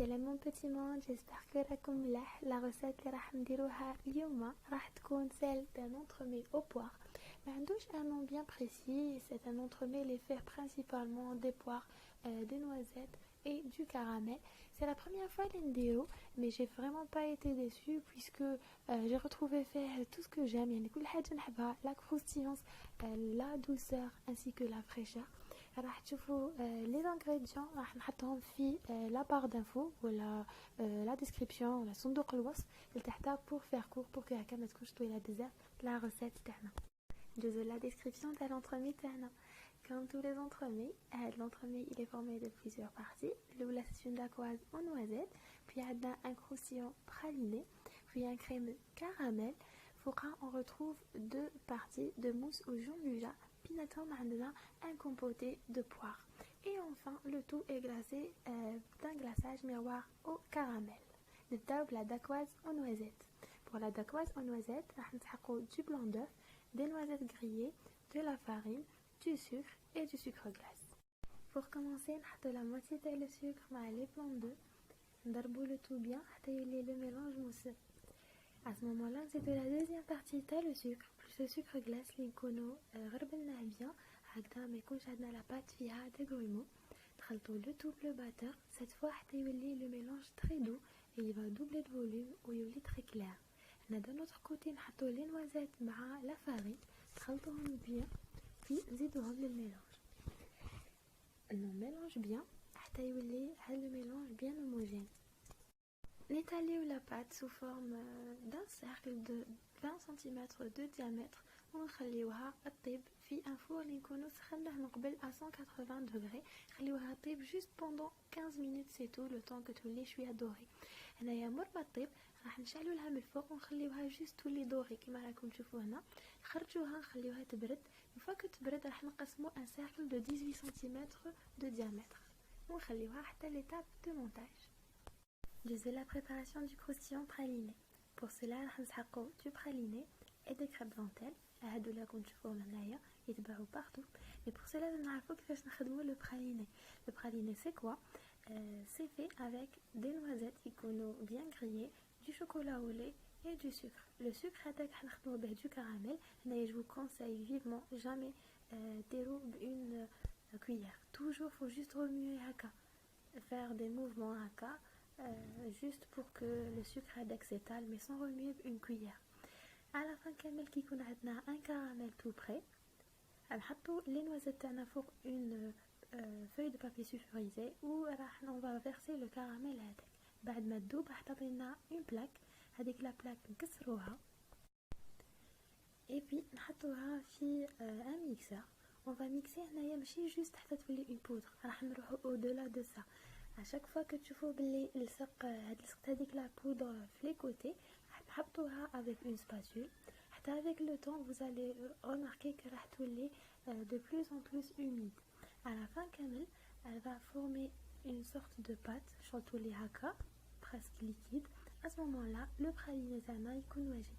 سلام mon petit monde, j'espère que راكم ملاح. La recette اللي راح نديروها اليوم راح تكون celle d'un entremets au poire. ما عندوش un nom bien précis, c'est un entremets les fait principalement des poires, des noisettes et du caramel. C'est la première fois que نديرو, mais j'ai vraiment pas été déçue puisque j'ai retrouvé faire tout ce que j'aime. يعني كل حاجة نحبها, la croustillance, la douceur ainsi que la fraîcheur. راح تشوفوا les ingrédients راح نحطهم في la barre d'infos ولا la description ولا صندوق الوصف اللي تحتها pour faire court pour que هكا ما تكونش طويله بزاف la recette تاعنا. ندوزو la description تاع l'entremet تاعنا. Comme tous les entremets, l'entremet il est formé de plusieurs parties. L'oula c'est une dacquoise en noisette, puis il y a un croustillant praliné, puis un crémeux caramel. فوقها on retrouve deux parties de mousse au Jambouja. Pinatome a un compoté de poire. Et enfin, le tout est glacé d'un glaçage miroir au caramel. نبداو la dacquoise aux noisettes. Pour la dacquoise aux noisettes, راح نسحقو du blanc d'œuf, des noisettes grillées, de la farine, du sucre et du sucre glace. Pour commencer, نحطو la moitié de le sucre مع les blancs d'œuf. نضربو le tout bien حتى يولي le mélange mousseux. À ce moment-là, c'est de la deuxième partie تاع le sucre plus le sucre glace اللي نكونو غربلناه bien هكذا ما يكونش عندنا la pâte فيها des grumeaux. نخلطو le tout le batteur cette fois حتى يولي le mélange très doux et il va doubler de volume ويولي très clair. هنا d'un autre côté نحطو les noisettes مع la farine نخلطوهم bien puis نزيدوهم للميلانج. on mélange bien حتى يولي هذا le mélange bien homogène. N'étalez la pâte sous forme d'un cercle de 20 cm de diamètre ونخليوها تطيب في un four اللي نكونو سخناه من قبل à 180 degrés. خليوها تطيب juste pendant 15 minutes c'est tout le temps que تولي شويه دوري. هنايا مور ما تطيب راح نشعلو لها من الفوق ونخليوها juste تولي دوري كما راكم تشوفوا هنا. نخرجوها نخليوها تبرد. une fois que تبرد راح نقسمو un cercle de 18 cm de diamètre ونخليوها حتى l'étape de montage. Je fais la préparation du croustillant praliné. Pour cela, راح نسحقو du praliné et des crêpes dentelles. هادو اللي راكم تشوفوهم هنايا يتباعوا partout. Mais pour cela, لازم نعرفو كيفاش نخدمو le praliné. Le praliné c'est quoi? C'est fait avec des noisettes qui يكونوا bien grillées, du chocolat au lait et du sucre. Le sucre هذاك راح نخدمو به du caramel. هنايا je vous conseille vivement jamais ديرو بune cuillère. Toujours faut juste remuer هكا. Faire des mouvements هكا. Juste pour que le sucre s'étale mais sans remuer une cuillère. À la fin كامل كي يكون عندنا un caramel tout prêt نحطو les noisettes تاعنا فوق une feuille de papier sulfurisé و راح on va verser le caramel هذاك. بعد ما تذوب راح تعطينا une plaque. هذيك la plaque نكسروها et puis نحطوها في un mixeur. on va mixer هنايا ماشي juste حتى تولي une poudre. راح نروحو au delà de ça. À chaque fois que تشوفوا باللي لصق هذيك la poudre في les côtés راح تحطوها avec une spatule حتى avec le temps vous allez remarquer que راح تولي de plus en plus humide. À la fin كامل elle va former une sorte de pâte شغل تولي هكا presque liquide. à ce moment-là le praliné تاعنا يكون واجد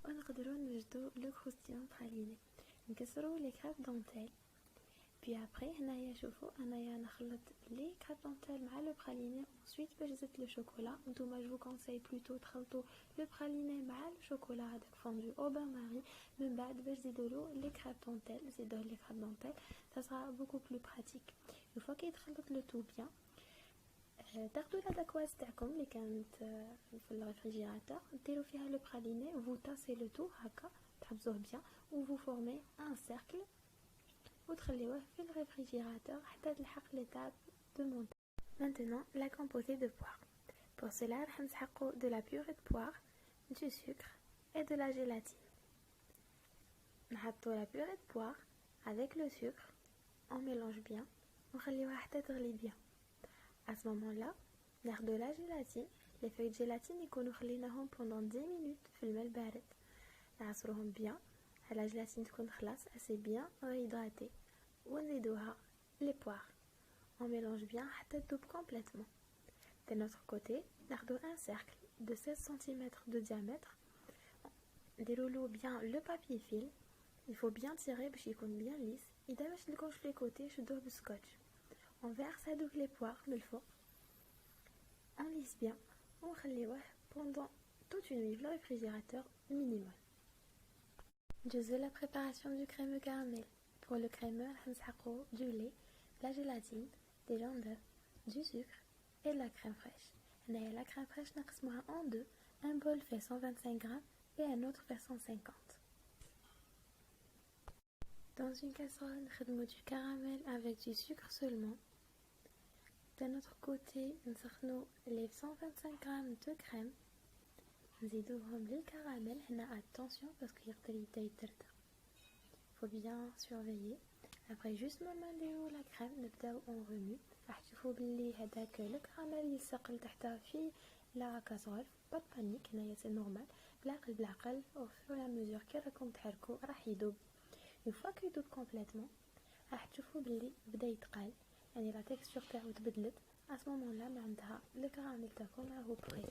ونقدروا نوجدوا le croustillant praliné. نكسروا les crêpes dentelles. Puis après هنايا شوفوا انايا نخلط لي كريب دونتيل مع لو براليني ensuite باش نزيد لو شوكولا. نتوما جو كونساي بلوتو تخلطوا لو براليني مع لو شوكولا هذاك فوندو او بان ماري. من بعد باش تزيدوا لي كريب دونتيل زيدوا لي كريب دونتيل ça sera beaucoup plus pratique. une fois كي يتخلط لو تو بيان تاخذوا لا داكواز تاعكم اللي كانت في الريفريجيراتور ديروا فيها لو براليني vous tassez le tout هكا تحبسوه بيان و vous formez un cercle وتخليوه في الريفريجيراتور حتى تلحق l'étape de montage. Maintenant, la compotée de poire. Pour cela, راح نسحقو de la purée de poire, du sucre et de la gélatine. نحطو la purée de poire avec le sucre, on mélange bien, ونخليوها حتى تغلي bien. À ce moment-là, ناخدو la gélatine. Les feuilles de gélatine يكونوا خليناهم pendant 10 minutes في الماء البارد. نعصروهم bien. La gélatine تكون خلاص assez bien réhydratée. ونزيدوها les poires. On mélange bien حتى تذوب complètement. De notre côté, ناخدو un cercle de 16 cm de diamètre. Déroulons bien le papier film. Il faut bien tirer باش يكون bien lisse. إذا باش تلقوش les côtés شدوه بالسكوتش. On verse هذوك les poires من الفوق. on lisse bien, on خليوه pendant toute une nuit le réfrigérateur minimum. جزء la préparation du crémeux caramel. Pour le crémeux, on du lait, de la gélatine, des jaunes d'œufs, du sucre et de la crème fraîche. La crème fraîche نقسموها en deux. Un bol fait 125 grammes et un autre fait 150. Dans une casserole, on met du caramel avec du sucre seulement. D'un autre côté, on met les 125 grammes de crème. On ajoute le caramel. Attention parce qu'il y a il faut bien surveiller. Après, juste maintenant la crème, on remue. راح بلي هذاك le caramel يسقل تحت في la casserole. Pas de panique, c'est normal. بالعقل au fur et à mesure كي راكم تحركوا راح يذوب. Une fois qu'il doute complètement, راح تشوفوا بلي بدا يتقال يعني la texture تاعو تبدلت. À ce moment-là معناتها le caramel تاعكم راهو prêt.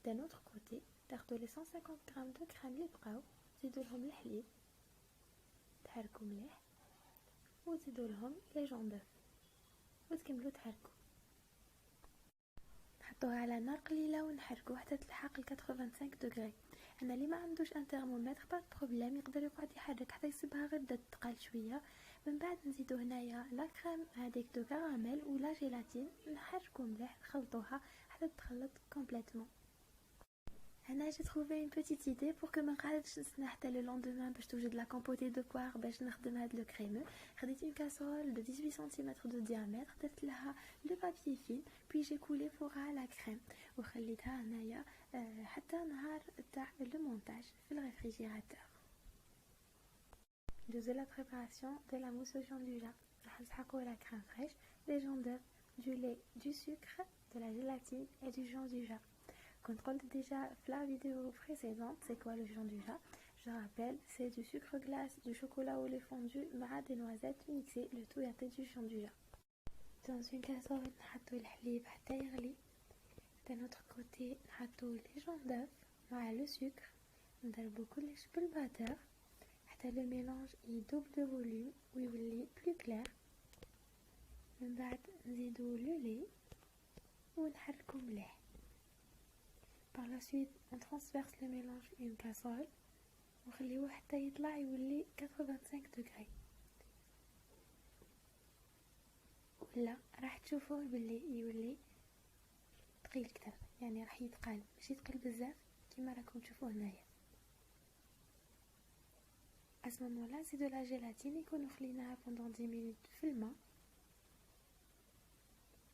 D'un autre côté, تاخذوا les 150 grammes de crème اللي بقاو تزيدوا لهم الحليب تحركوا مليح وتزيدوا لهم les jaunes d'œufs وتكملوا تحركوا. نحطوها على نار قليله ونحركوا حتى تلحق ل 85 دوغري. انا اللي ما عندوش ان ترمومتر با بروبليم يقدر يقعد يحرك حتى يصيبها غير بدا تقال شويه. من بعد نزيدو هنايا لا كريم هذيك دو كراميل ولا جيلاتين نحركوا مليح نخلطوها حتى تخلط كومبليتوم. هنا j'ai trouvé une petite idée pour que ما نقعدش نستنى حتى le lendemain باش توجد la compotée de poire باش نخدم هاد لو كريمو. خديت une casserole de 18 cm de diamètre درت لها le papier film puis j'ai coulé فوقها la crème وخليتها هنايا حتى نهار تاع le montage في الريفريجيراتور. جزء la préparation de la mousse au Jean-du-Jardin. راح نسحقوا la crème fraîche, les jaunes d'œufs, du lait, du sucre, de la gélatine et du Jean-du-Jardin. Contrôle déjà la vidéo précédente, c'est quoi le Jean-du-Jardin? Je rappelle, c'est du sucre glace, du chocolat au lait fondu, des noisettes mixées, le tout est du Jean-du-Jardin. Dans une casserole, on met le حليب حتى يغلي. D'un autre côté, on met les jaunes d'œufs, le sucre, on ضربوا كلش بالباتر حتى le mélange il double de volume ويولي plus clair. من بعد نزيدوا le lait ونحركوا مليح. Par la suite, on transverse le mélange dans une casserole ونخليوه حتى يطلع يولي 85 degrés. ولا راح تشوفوه باللي يولي ثقيل كتر يعني راح يتقال ماشي ثقيل بزاف كيما راكم تشوفوه هنايا. À ce moment-là, c'est de la gélatine يكونوا خليناها pendant 10 minutes في الماء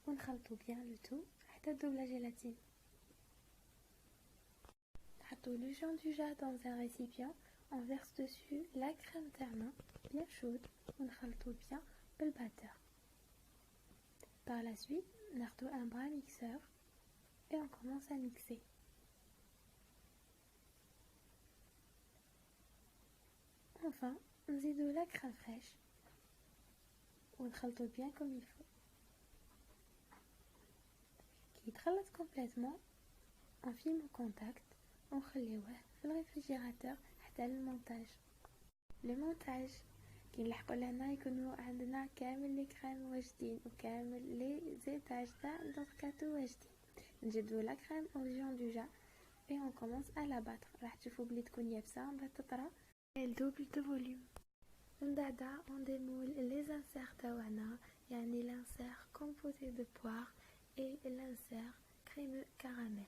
ونخلطوا bien le tout حتى تذوب la gélatine. نحطوا le Jean-du-Jardin dans un récipient, on verse dessus la crème terne bien chaude ونخلطوا bien بالباتر. Par la suite, ناخذوا un bras mixeur et on commence à mixer. Enfin, نزيدوا la crème fraîche ونخلطوا bien comme il faut. كي يتخلط complètement, on filme au contact ونخليوه في الريفريجيراتور حتى المونتاج. لو مونتاج كي نلحقوا لهنا يكونوا عندنا كامل لي كريم واجدين وكامل لي زيتاج تاع دوك كاتو واجدين. نجدوا لا كريم او Jean-du-Jardin et on commence à la battre. راح تشوفوا بلي تكون يابسه من بعد تطرى elle double de volume. من بعد on démoule les inserts تاعنا يعني l'insert composé de poire et l'insert crémeux caramel.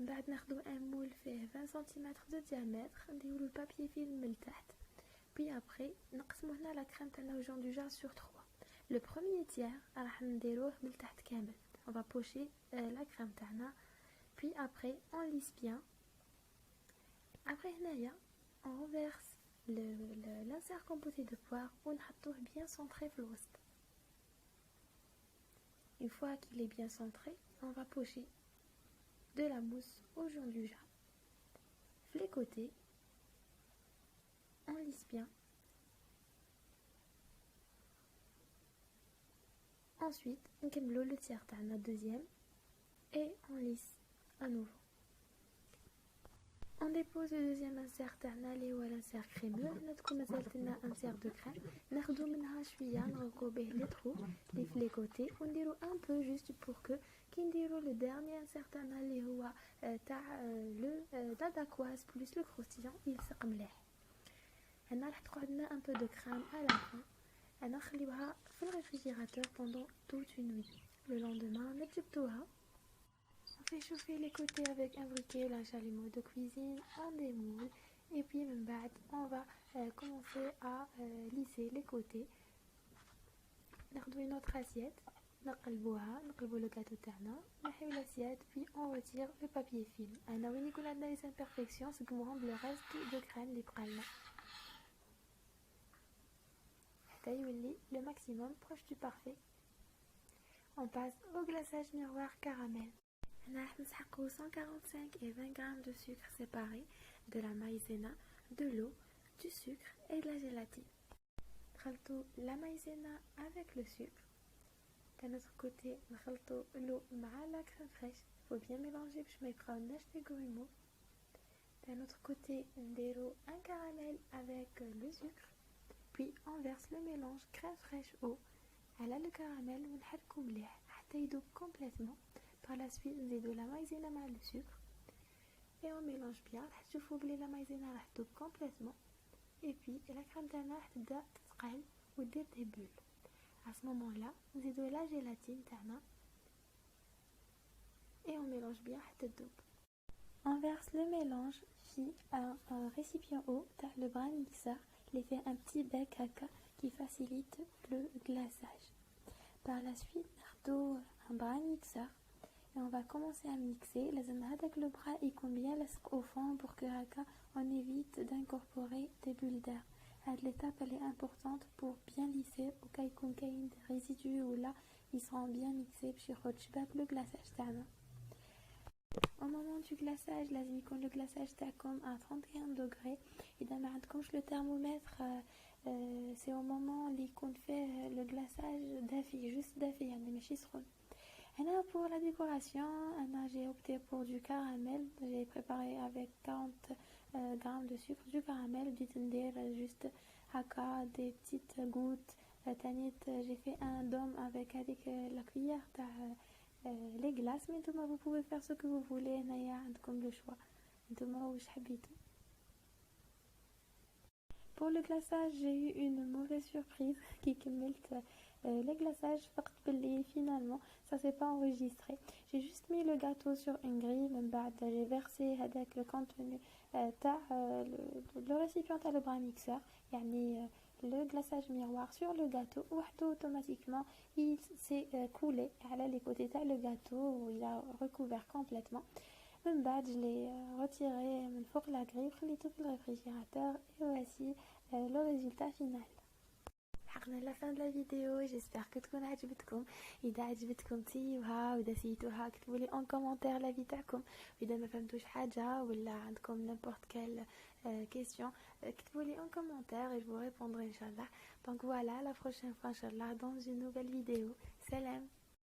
من بعد ناخذوا un moule فيه 20 cm de diamètre نديروا البابي فيلم من تحت. Puis après نقسموا هنا la crème تاعنا Jean-du-Jardin sur 3. Le premier tiers راح نديروه من تحت كامل. On va pocher la crème تاعنا. Puis après on lisse bien. Après هنايا on renverse l'insert composé de poire ونحطوه bien centré في الوسط. Une fois qu'il est bien centré, on va pocher de la mousse au Jean-du-Jardin. Les côtés, on lisse bien. Ensuite, on كملوا le tiers تاعنا deuxième et on lisse à nouveau. On dépose le deuxième insert تاعنا اللي هو l'insert crémeux. هنا تكون مازالت لنا insert de crème. ناخدو منها شويه نغرقو به لي ترو اللي في لي كوتي ونديرو ان بو جوست بور كو كي نديرو لو dernier insert تاعنا اللي هو تاع لو داداكواز بلس لو كروستيون يلصق مليح. هنا راح تقعد لنا ان بو دو كريم على لا انا نخليوها في الريفريجيراتور pendant toute une nuit. Le lendemain نجبدوها. On fait chauffer les côtés avec un briquet, un chalumeau de cuisine, un démoule et puis من بعد on va commencer à lisser les côtés. ناخدو une autre assiette, نقلبو le gâteau تاعنا, نحيو l'assiette puis on retire le papier film. انا وين يكون عندنا les imperfections نسقموهم بلو reste de crème اللي بقالنا حتى يولي le maximum proche du parfait. On passe au glaçage miroir caramel. On a 145 et 20 g de sucre séparés, de la maïzena, de l'eau, du sucre et de la gélatine. نخلطوا la maïzena avec le sucre. D'un autre côté, نخلطوا l'eau مع la crème fraîche. Il faut bien mélanger باش ما يبقاولناش les grumeaux. D'un autre côté, نديروا un caramel avec le sucre. Puis on verse le mélange crème fraîche eau على le caramel ونحركو مليح حتى يذوب complètement. Par la suite, نزيدو la maïzena مع le sucre et on mélange bien. راح تشوفوا بلي la maïzena راح تذوب complètement et puis la crème تاعنا راح تبدا تتقل ودير des bulles. À ce moment-là, نزيدو la gélatine تاعنا et on mélange bien حتى تذوب. On verse le mélange في un récipient haut تاع le bras mixeur qui fait un petit bec qui facilite le glaçage. Par la suite, ناخدو un bras mixeur et on va commencer à mixer. لازم هذاك le bras يكون bien لاصق au fond pour que هكا on évite d'incorporer des bulles d'air. هاد l'étape elle est importante pour bien lisser au cas يكون كاين des résidus ou là ils seront bien mixés باش يخرج شباب le glaçage تاعنا. Au moment du glaçage لازم يكون le glaçage تاعكم à 31 degrés. إذا ما عندكمش le thermomètre c'est au moment اللي يكون فيه le glaçage دافي juste دافي يعني ماشي سخون. هنا pour la décoration j'ai opté pour du caramel. J'ai préparé avec 40 grammes de sucre du caramel. بديت ندير juste هكا des petites gouttes. تانيت j'ai fait un dôme avec la cuillère تاع les glaces. Mais نتوما vous pouvez faire ce que vous voulez. هنايا عندكم le choix. نتوما واش حبيتو. Pour le glaçage, j'ai eu une mauvaise surprise qui كملت le glaçage فقط باللي finalement ça s'est pas enregistré. J'ai juste mis le gâteau sur une grille. من بعد j'ai versé هذاك le contenu تاع le récipient تاع le bras mixeur يعني le glaçage miroir sur le gâteau وحده automatiquement il s'est coulé على les côtés تاع le gâteau où il a recouvert complètement. من بعد je l'ai retiré من فوق la grille وخليته في الريفريجيراتور et voici le résultat final. حقنا لا fin de la vidéo. J'espère que تكون عجبتكم. إذا عجبتكم سيوها وإذا سيتوها كتبوا لي en commentaire l'avis تاعكم. وإذا ما فهمتوش حاجة ولا عندكم n'importe quelle question كتبوا لي en commentaire et je vous répondrai Inch'Allah. Donc voilà, la prochaine fois Inch'Allah dans une nouvelle vidéo. Salam.